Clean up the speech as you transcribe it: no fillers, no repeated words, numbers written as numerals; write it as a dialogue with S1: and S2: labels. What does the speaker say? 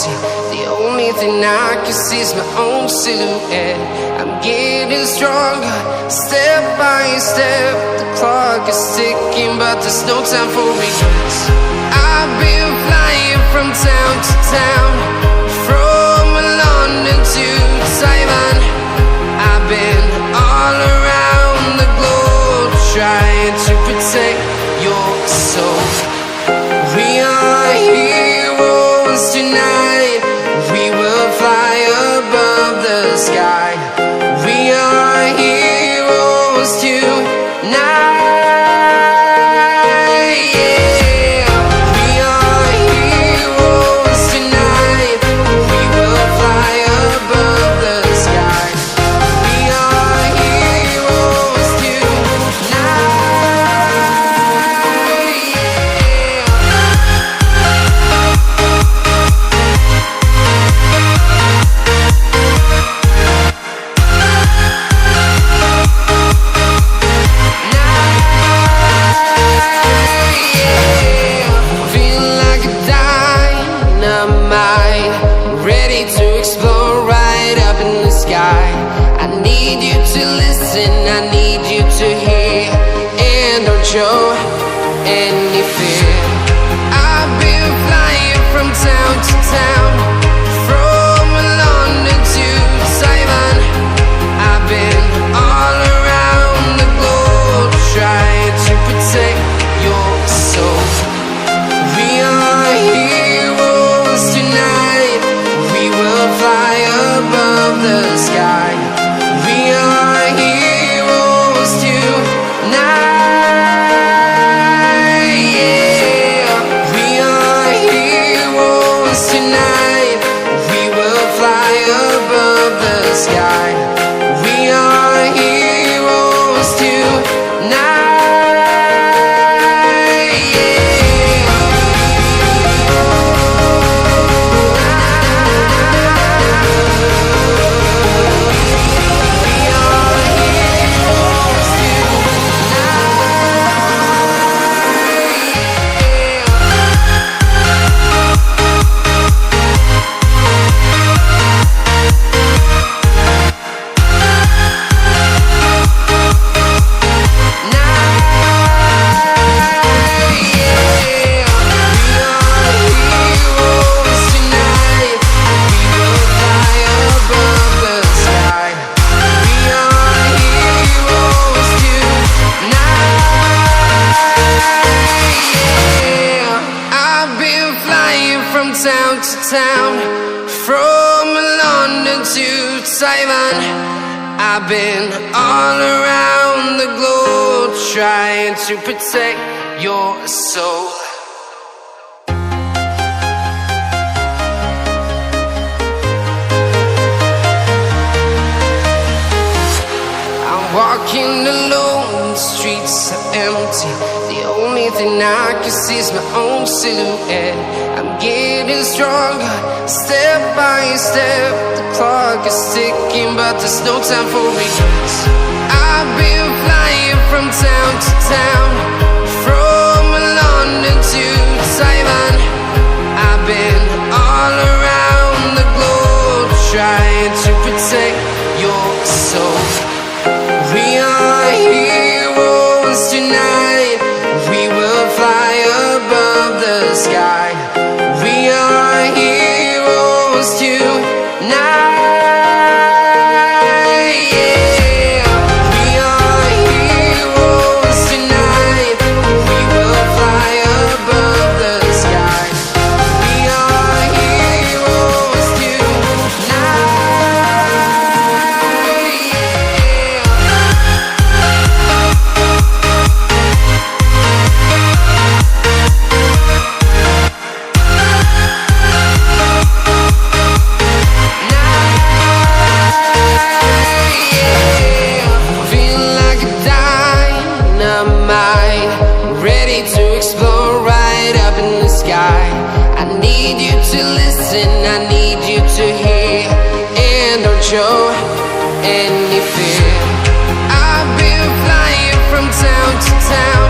S1: empty. The only thing I can see is my own silhouette. I'm getting stronger, step by step. The clock is ticking, but there's no time for regrets. I've been flying from town to town, from London to Taiwan. I've been all around the globe, trying to protect your soul. We are heroes tonight. We will fly above the sky. We are heroes tonight. Show any fear. I've been flying from town to town, from London to Taiwan. I've been all around the globe, trying to protect your soul. We are heroes tonight. We will fly above the sky. We are heroes tonight. Tonight, we will fly above the sky. We are heroes tonight. Town to town, from London to Taiwan. I've been all around the globe, trying to protect your soul. I'm walking alone, the streets are empty. The only thing I can see is my own silhouette. I'm getting stronger, step by step. The clock is ticking, but there's no time for regrets. I've been flying from town to town, from London to Taiwan. I've been all around the globe, trying to protect your soul. We are heroes tonight. We will fly above the sky. We are heroes tonight. We are heroes tonight. We will fly above the sky. We are heroes tonight. Show any fear. I've been flying from town to town,